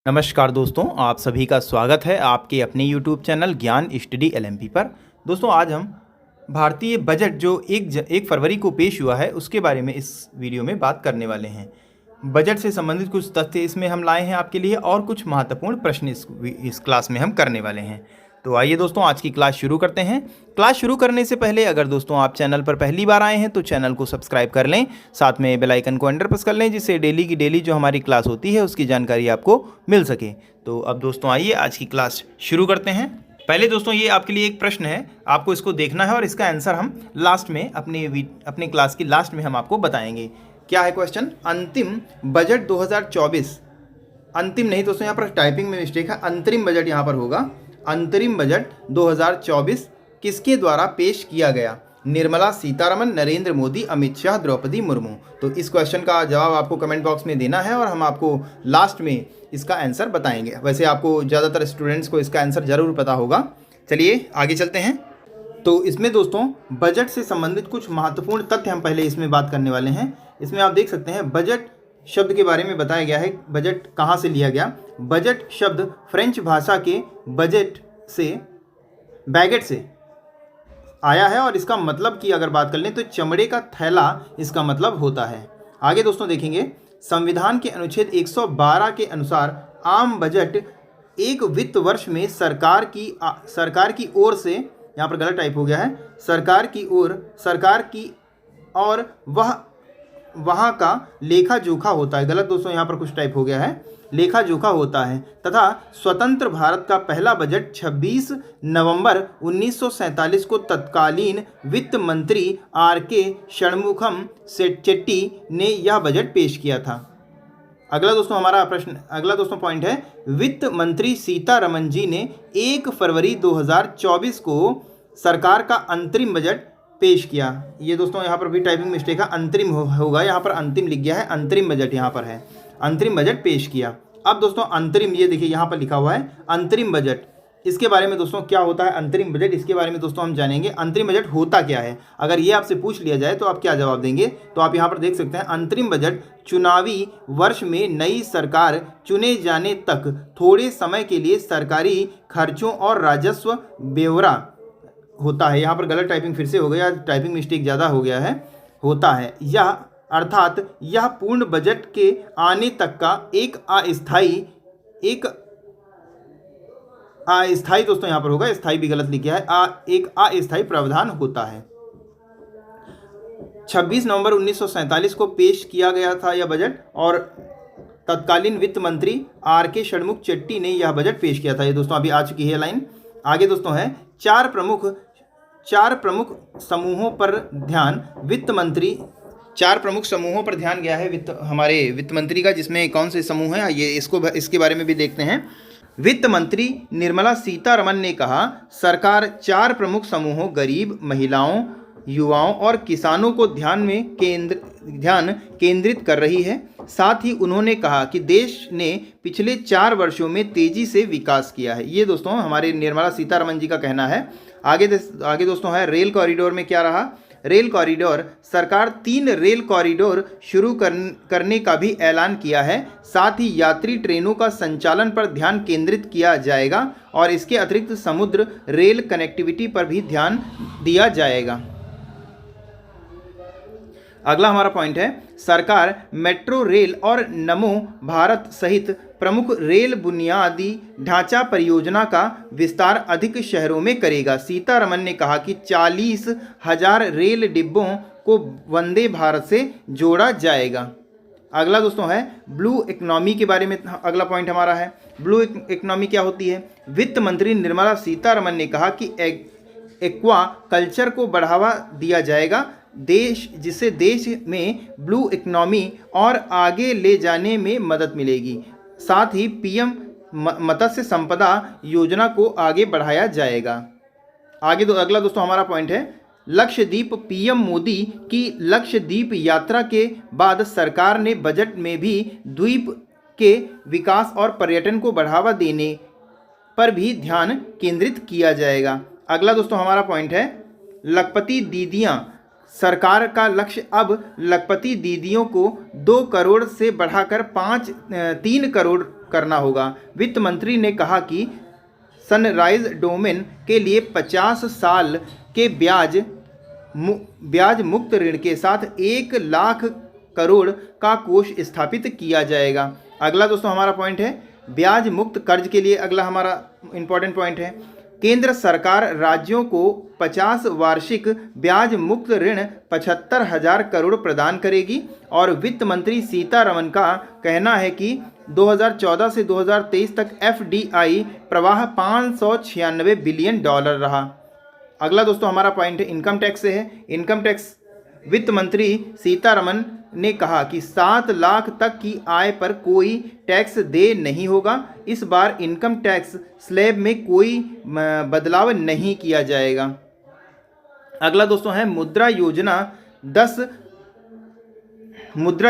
नमस्कार दोस्तों, आप सभी का स्वागत है आपके अपने यूट्यूब चैनल ज्ञान स्टडी एलएमपी पर। दोस्तों आज हम भारतीय बजट जो 1 फरवरी को पेश हुआ है उसके बारे में इस वीडियो में बात करने वाले हैं। बजट से संबंधित कुछ तथ्य इसमें हम लाए हैं आपके लिए और कुछ महत्वपूर्ण प्रश्न इस क्लास में हम करने वाले हैं। तो आइए दोस्तों आज की क्लास शुरू करते हैं। क्लास शुरू करने से पहले अगर दोस्तों आप चैनल पर पहली बार आए हैं तो चैनल को सब्सक्राइब कर लें, साथ में बेल आइकन को अंडर प्रेस कर लें जिससे डेली की डेली जो हमारी क्लास होती है उसकी जानकारी आपको मिल सके। तो अब दोस्तों आइए आज की क्लास शुरू करते हैं। पहले दोस्तों ये आपके लिए एक प्रश्न है, आपको इसको देखना है और इसका आंसर हम लास्ट में अपने क्लास की लास्ट में हम आपको बताएंगे। क्या है क्वेश्चन? अंतिम बजट 2024, अंतिम नहीं दोस्तों, यहाँ पर टाइपिंग में मिस्टेक है, अंतरिम बजट यहाँ पर होगा। अंतरिम बजट 2024 किसके द्वारा पेश किया गया? निर्मला सीतारमण, नरेंद्र मोदी, अमित शाह, द्रौपदी मुर्मू। तो इस क्वेश्चन का जवाब आपको कमेंट बॉक्स में देना है और हम आपको लास्ट में इसका आंसर बताएंगे। वैसे आपको ज़्यादातर स्टूडेंट्स को इसका आंसर ज़रूर पता होगा। चलिए आगे चलते हैं। तो इसमें दोस्तों बजट से संबंधित कुछ महत्वपूर्ण तथ्य हम पहले इसमें बात करने वाले हैं। इसमें आप देख सकते हैं बजट शब्द के बारे में बताया गया है। बजट कहाँ से लिया गया? बजट शब्द फ्रेंच भाषा के बजट से, बैगेट से आया है और इसका मतलब की अगर बात कर लें तो चमड़े का थैला इसका मतलब होता है। आगे दोस्तों देखेंगे, संविधान के अनुच्छेद 112 के अनुसार आम बजट एक वित्त वर्ष में सरकार की ओर से, यहाँ पर गलत टाइप हो गया है, सरकार की और वहाँ का लेखा जोखा होता है। गलत दोस्तों, यहाँ पर कुछ टाइप हो गया है, लेखा जोखा होता है। तथा स्वतंत्र भारत का पहला बजट 26 नवंबर 1947 को तत्कालीन वित्त मंत्री आर.के. षणमुखम चेट्टी ने यह बजट पेश किया था। अगला दोस्तों पॉइंट है, वित्त मंत्री सीतारमण जी ने 1 फरवरी 2024 को सरकार का अंतरिम बजट पेश किया। ये दोस्तों यहाँ पर भी टाइपिंग मिस्टेक है, अंतरिम होगा, यहाँ पर अंतिम लिख गया है, अंतरिम बजट यहाँ पर है, अंतरिम बजट पेश किया। अब दोस्तों अंतरिम, ये देखिए यहाँ पर लिखा हुआ है अंतरिम बजट। इसके बारे में दोस्तों क्या होता है अंतरिम बजट, इसके बारे में दोस्तों हम जानेंगे। अंतरिम बजट होता क्या है, अगर ये आपसे पूछ लिया जाए तो आप क्या जवाब देंगे? तो आप यहाँ पर देख सकते हैं, अंतरिम बजट चुनावी वर्ष में नई सरकार चुने जाने तक थोड़े समय के लिए सरकारी खर्चों और राजस्व ब्यौरा होता है। यहाँ पर गलत टाइपिंग फिर से हो गया, टाइपिंग मिस्टेक ज़्यादा हो गया है, होता है यह, अर्थात यह पूर्ण बजट के आने तक का एक अस्थायी दोस्तों यहाँ पर होगा, स्थायी भी गलत लिखा है, एक अस्थायी प्रावधान होता है। 26 नवंबर 1947 को पेश किया गया था यह बजट और तत्कालीन वित्त मंत्री आर.के. षणमुख चेट्टी ने यह बजट पेश किया था। ये दोस्तों अभी आ चुकी है लाइन। आगे दोस्तों है चार प्रमुख समूहों पर ध्यान वित्त मंत्री, 4 प्रमुख समूहों पर ध्यान गया है हमारे वित्त मंत्री का, जिसमें कौन से समूह हैं ये इसके बारे में भी देखते हैं। वित्त मंत्री निर्मला सीतारमण ने कहा, सरकार 4 प्रमुख समूहों गरीब, महिलाओं, युवाओं और किसानों को ध्यान केंद्रित कर रही है। साथ ही उन्होंने कहा कि देश ने पिछले 4 वर्षों में तेजी से विकास किया है। ये दोस्तों हमारे निर्मला सीतारमण जी का कहना है। आगे दोस्तों है रेल कॉरिडोर में क्या रहा? रेल कॉरिडोर, सरकार 3 रेल कॉरिडोर शुरू करने का भी ऐलान किया है। साथ ही यात्री ट्रेनों का संचालन पर ध्यान केंद्रित किया जाएगा और इसके अतिरिक्त समुद्र रेल कनेक्टिविटी पर भी ध्यान दिया जाएगा। अगला हमारा पॉइंट है, सरकार मेट्रो रेल और नमो भारत सहित प्रमुख रेल बुनियादी ढांचा परियोजना का विस्तार अधिक शहरों में करेगा। सीतारमण ने कहा कि 40,000 रेल डिब्बों को वंदे भारत से जोड़ा जाएगा। अगला दोस्तों है ब्लू इकोनॉमी के बारे में, अगला पॉइंट हमारा है ब्लू इकोनॉमी क्या होती है? वित्त मंत्री निर्मला सीतारमण ने कहा कि एक्वा कल्चर को बढ़ावा दिया जाएगा, जिससे देश में ब्लू इकोनॉमी और आगे ले जाने में मदद मिलेगी। साथ ही पीएम मत्स्य संपदा योजना को आगे बढ़ाया जाएगा। अगला दोस्तों हमारा पॉइंट है लक्षद्वीप। पीएम मोदी की लक्षद्वीप यात्रा के बाद सरकार ने बजट में भी द्वीप के विकास और पर्यटन को बढ़ावा देने पर भी ध्यान केंद्रित किया जाएगा। अगला दोस्तों हमारा पॉइंट है लखपति दीदियाँ। सरकार का लक्ष्य अब लखपति दीदियों को 2 करोड़ से बढ़ाकर 3 करोड़ करना होगा। वित्त मंत्री ने कहा कि सनराइज डोमेन के लिए 50 साल के ब्याज मुक्त ऋण के साथ 1 लाख करोड़ का कोष स्थापित किया जाएगा। अगला दोस्तों हमारा पॉइंट है ब्याज मुक्त कर्ज के लिए। अगला हमारा इंपॉर्टेंट पॉइंट है केंद्र सरकार राज्यों को 50 वार्षिक ब्याज मुक्त ऋण 75,000 करोड़ प्रदान करेगी। और वित्त मंत्री सीतारमन का कहना है कि 2014 से 2023 तक FDI प्रवाह $596 बिलियन रहा। अगला दोस्तों हमारा पॉइंट इनकम टैक्स से है। इनकम टैक्स वित्त मंत्री सीतारमन ने कहा कि 7 लाख तक की आय पर कोई टैक्स दे नहीं होगा। इस बार इनकम टैक्स स्लैब में कोई बदलाव नहीं किया जाएगा। अगला दोस्तों है मुद्रा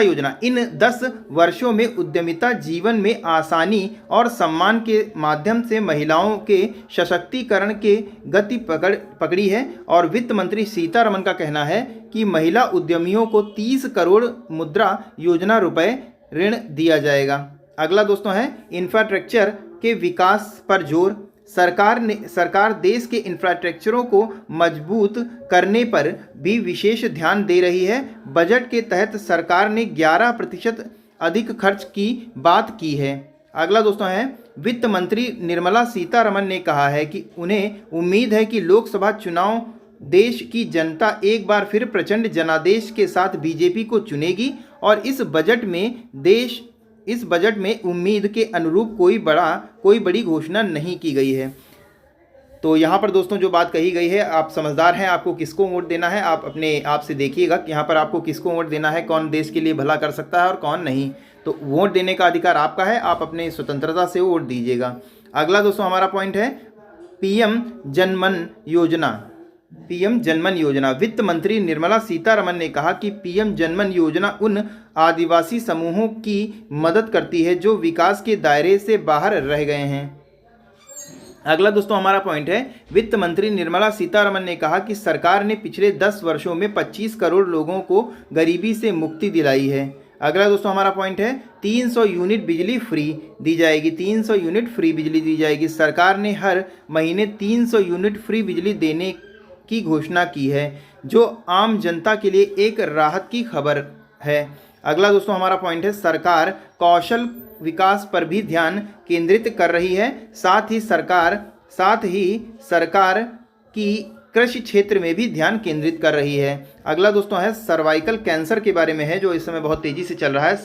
योजना। इन 10 वर्षों में उद्यमिता जीवन में आसानी और सम्मान के माध्यम से महिलाओं के सशक्तिकरण के गति पकड़ी है। और वित्त मंत्री सीतारमन का कहना है कि महिला उद्यमियों को 30 करोड़ मुद्रा योजना रुपए ऋण दिया जाएगा। अगला दोस्तों है इंफ्रास्ट्रक्चर के विकास पर जोर। सरकार देश के इंफ्रास्ट्रक्चरों को मजबूत करने पर भी विशेष ध्यान दे रही है। बजट के तहत सरकार ने 11% अधिक खर्च की बात की है। अगला दोस्तों है वित्त मंत्री निर्मला सीतारमन ने कहा है कि उन्हें उम्मीद है कि लोकसभा चुनाव देश की जनता एक बार फिर प्रचंड जनादेश के साथ बीजेपी को चुनेगी। और इस बजट में उम्मीद के अनुरूप कोई बड़ी घोषणा नहीं की गई है। तो यहाँ पर दोस्तों जो बात कही गई है, आप समझदार हैं, आपको किसको वोट देना है आप अपने आप से देखिएगा कि यहाँ पर आपको किसको वोट देना है, कौन देश के लिए भला कर सकता है और कौन नहीं। तो वोट देने का अधिकार आपका है, आप अपने स्वतंत्रता से वोट दीजिएगा। अगला दोस्तों हमारा पॉइंट है पीएम जनमन योजना। वित्त मंत्री निर्मला सीतारमन ने कहा कि पीएम जनमन योजना उन आदिवासी समूहों की मदद करती है जो विकास के दायरे से बाहर रह गए हैं। अगला दोस्तों हमारा पॉइंट है वित्त मंत्री निर्मला सीतारमन ने कहा कि सरकार ने पिछले 10 वर्षों में 25 करोड़ लोगों को गरीबी से मुक्ति दिलाई है। अगला दोस्तों हमारा पॉइंट है 300 यूनिट बिजली फ्री दी जाएगी। 300 यूनिट फ्री बिजली दी जाएगी। सरकार ने हर महीने 300 यूनिट फ्री बिजली देने की घोषणा की है, जो आम जनता के लिए एक राहत की खबर है। अगला दोस्तों हमारा पॉइंट है सरकार कौशल विकास पर भी ध्यान केंद्रित कर रही है। साथ ही सरकार की कृषि क्षेत्र में भी ध्यान केंद्रित कर रही है। अगला दोस्तों है सर्वाइकल कैंसर के बारे में है, जो इस समय बहुत तेजी से चल रहा है।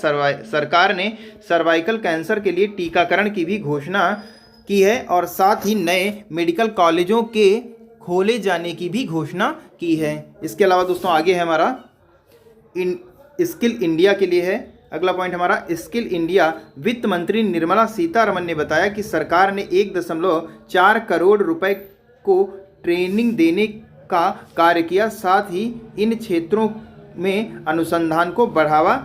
सरकार ने सर्वाइकल कैंसर के लिए टीकाकरण की भी घोषणा की है और साथ ही नए मेडिकल कॉलेजों के खोले जाने की भी घोषणा की है। इसके अलावा दोस्तों आगे है हमारा स्किल इंडिया के लिए है। अगला पॉइंट हमारा स्किल इंडिया। वित्त मंत्री निर्मला सीतारमन ने बताया कि सरकार ने 1.4 करोड़ रुपए को ट्रेनिंग देने का कार्य किया। साथ ही इन क्षेत्रों में अनुसंधान को बढ़ावा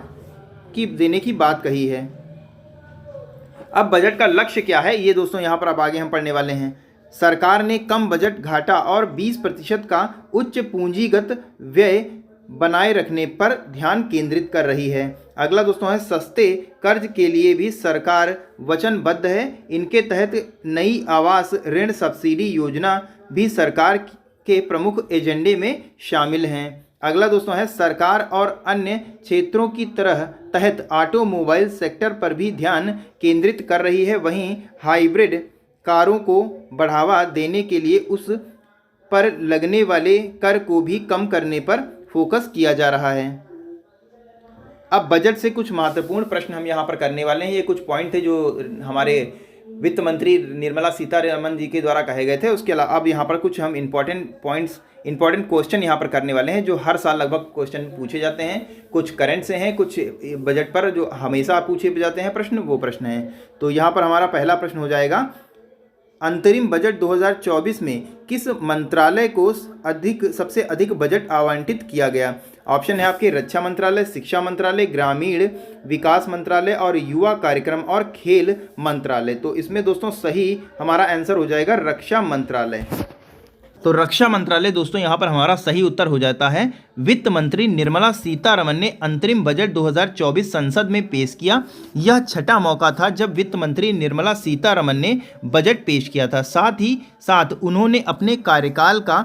देने की बात कही है। अब बजट का लक्ष्य क्या है ये दोस्तों यहाँ पर अब आगे हम पढ़ने वाले हैं। सरकार ने कम बजट घाटा और 20% का उच्च पूंजीगत व्यय बनाए रखने पर ध्यान केंद्रित कर रही है। अगला दोस्तों है सस्ते कर्ज के लिए भी सरकार वचनबद्ध है। इनके तहत नई आवास ऋण सब्सिडी योजना भी सरकार के प्रमुख एजेंडे में शामिल हैं। अगला दोस्तों है सरकार और अन्य क्षेत्रों की तहत ऑटोमोबाइल सेक्टर पर भी ध्यान केंद्रित कर रही है। वहीं हाइब्रिड कारों को बढ़ावा देने के लिए उस पर लगने वाले कर को भी कम करने पर फोकस किया जा रहा है। अब बजट से कुछ महत्वपूर्ण प्रश्न हम यहाँ पर करने वाले हैं। ये कुछ पॉइंट थे जो हमारे वित्त मंत्री निर्मला सीतारमन जी के द्वारा कहे गए थे। उसके अलावा अब यहाँ पर कुछ हम इंपॉर्टेंट क्वेश्चन यहाँ पर करने वाले हैं, जो हर साल लगभग क्वेश्चन पूछे जाते हैं। कुछ करंट से हैं, कुछ बजट पर जो हमेशा पूछे जाते हैं प्रश्न, वो प्रश्न हैं। तो यहाँ पर हमारा पहला प्रश्न हो जाएगा, अंतरिम बजट 2024 में किस मंत्रालय को सबसे अधिक बजट आवंटित किया गया? ऑप्शन है आपके रक्षा मंत्रालय, शिक्षा मंत्रालय, ग्रामीण विकास मंत्रालय और युवा कार्यक्रम और खेल मंत्रालय। तो इसमें दोस्तों सही हमारा आंसर हो जाएगा रक्षा मंत्रालय। तो रक्षा मंत्रालय दोस्तों यहाँ पर हमारा सही उत्तर हो जाता है। वित्त मंत्री निर्मला सीतारमण ने अंतरिम बजट 2024 संसद में पेश किया। यह छठा मौका था जब वित्त मंत्री निर्मला सीतारमण ने बजट पेश किया था। साथ ही साथ उन्होंने अपने कार्यकाल का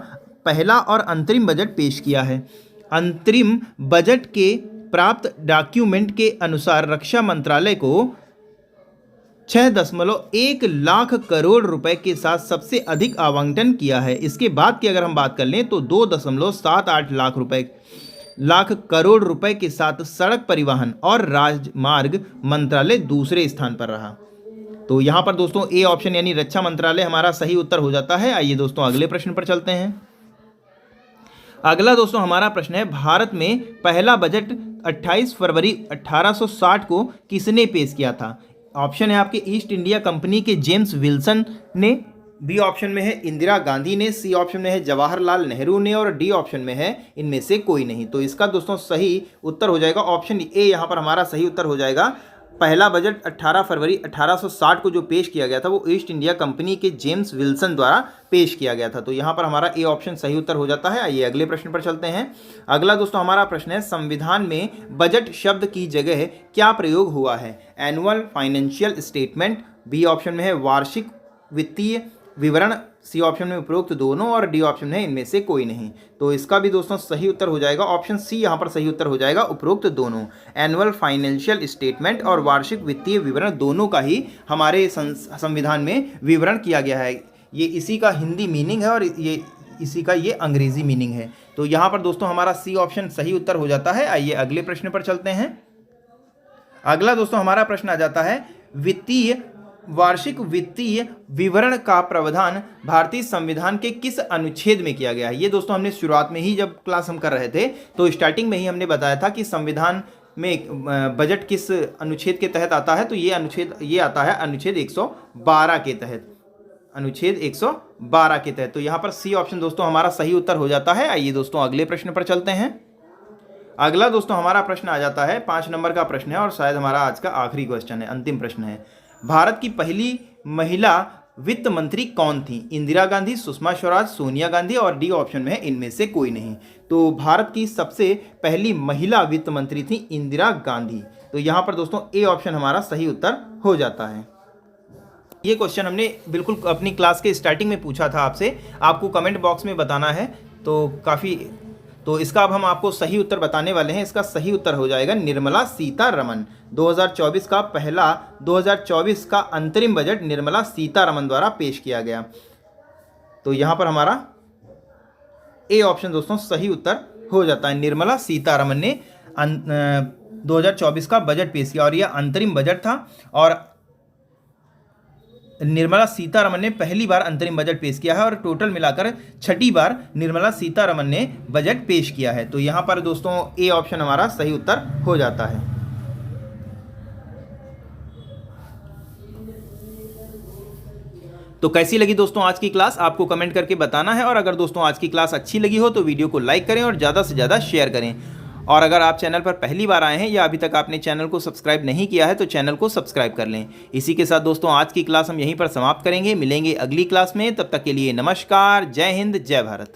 पहला और अंतरिम बजट पेश किया है। अंतरिम बजट के प्राप्त डॉक्यूमेंट के अनुसार रक्षा मंत्रालय को 6.1 लाख करोड़ रुपए के साथ सबसे अधिक आवंटन किया है। इसके बाद की अगर हम बात कर लें तो 2.78 लाख करोड़ रुपए के साथ सड़क परिवहन और राजमार्ग मंत्रालय दूसरे स्थान पर रहा। तो यहाँ पर दोस्तों ए ऑप्शन यानी रक्षा मंत्रालय हमारा सही उत्तर हो जाता है। आइए दोस्तों अगले प्रश्न पर चलते हैं। अगला दोस्तों हमारा प्रश्न है, भारत में पहला बजट 28 फरवरी 1860 को किसने पेश किया था? ऑप्शन है आपके ईस्ट इंडिया कंपनी के जेम्स विल्सन ने, बी ऑप्शन में है इंदिरा गांधी ने, सी ऑप्शन में है जवाहरलाल नेहरू ने और डी ऑप्शन में है इनमें से कोई नहीं। तो इसका दोस्तों सही उत्तर हो जाएगा ऑप्शन ए, यहाँ पर हमारा सही उत्तर हो जाएगा। पहला बजट 18 फरवरी 1860 को जो पेश किया गया था वो ईस्ट इंडिया कंपनी के जेम्स विल्सन द्वारा पेश किया गया था। तो यहाँ पर हमारा ए ऑप्शन सही उत्तर हो जाता है। आइए अगले प्रश्न पर चलते हैं। अगला दोस्तों हमारा प्रश्न है, संविधान में बजट शब्द की जगह क्या प्रयोग हुआ है? Annual financial statement, B option में है वार्षिक वित्तीय विवरण, सी ऑप्शन में उपरोक्त दोनों और डी ऑप्शन में इनमें से कोई नहीं। तो इसका भी दोस्तों सही उत्तर हो जाएगा ऑप्शन सी, यहाँ पर सही उत्तर हो जाएगा उपरोक्त दोनों। एनुअल फाइनेंशियल स्टेटमेंट और वार्षिक वित्तीय विवरण दोनों का ही हमारे संविधान में विवरण किया गया है। ये इसी का हिंदी मीनिंग है और ये इसी का ये अंग्रेजी मीनिंग है। तो यहाँ पर दोस्तों हमारा सी ऑप्शन सही उत्तर हो जाता है। आइए अगले प्रश्न पर चलते हैं। अगला दोस्तों हमारा प्रश्न आ जाता है, वार्षिक वित्तीय विवरण का प्रावधान भारतीय संविधान के किस अनुच्छेद में किया गया है? ये दोस्तों हमने शुरुआत में ही जब क्लास हम कर रहे थे तो स्टार्टिंग में ही हमने बताया था कि संविधान में बजट किस अनुच्छेद के तहत आता है। तो ये आता है अनुच्छेद 112 के तहत, अनुच्छेद 112 के तहत। तो यहाँ पर सी ऑप्शन दोस्तों हमारा सही उत्तर हो जाता है। आइए दोस्तों अगले प्रश्न पर चलते हैं। अगला दोस्तों हमारा प्रश्न आ जाता है 5 नंबर का प्रश्न है और शायद हमारा आज का आखिरी क्वेश्चन है, अंतिम प्रश्न है। भारत की पहली महिला वित्त मंत्री कौन थी? इंदिरा गांधी, सुषमा स्वराज, सोनिया गांधी और डी ऑप्शन में है इनमें से कोई नहीं। तो भारत की सबसे पहली महिला वित्त मंत्री थी इंदिरा गांधी। तो यहाँ पर दोस्तों ए ऑप्शन हमारा सही उत्तर हो जाता है। ये क्वेश्चन हमने बिल्कुल अपनी क्लास के स्टार्टिंग में पूछा था आपसे, आपको कमेंट बॉक्स में बताना है। तो इसका अब हम आपको सही उत्तर बताने वाले हैं। इसका सही उत्तर हो जाएगा निर्मला सीतारमण। 2024 का अंतरिम बजट निर्मला सीतारमण द्वारा पेश किया गया। तो यहाँ पर हमारा ए ऑप्शन दोस्तों सही उत्तर हो जाता है। निर्मला सीतारमण ने 2024 का बजट पेश किया और यह अंतरिम बजट था और निर्मला सीतारमण ने पहली बार अंतरिम बजट पेश किया है और टोटल मिलाकर छठी बार निर्मला सीतारमण ने बजट पेश किया है। तो यहाँ पर दोस्तों ए ऑप्शन हमारा सही उत्तर हो जाता है। तो कैसी लगी दोस्तों आज की क्लास, आपको कमेंट करके बताना है। और अगर दोस्तों आज की क्लास अच्छी लगी हो तो वीडियो को लाइक करें और ज़्यादा से ज़्यादा शेयर करें। और अगर आप चैनल पर पहली बार आए हैं या अभी तक आपने चैनल को सब्सक्राइब नहीं किया है तो चैनल को सब्सक्राइब कर लें। इसी के साथ दोस्तों आज की क्लास हम यहीं पर समाप्त करेंगे। मिलेंगे अगली क्लास में, तब तक के लिए नमस्कार, जय हिंद, जय भारत।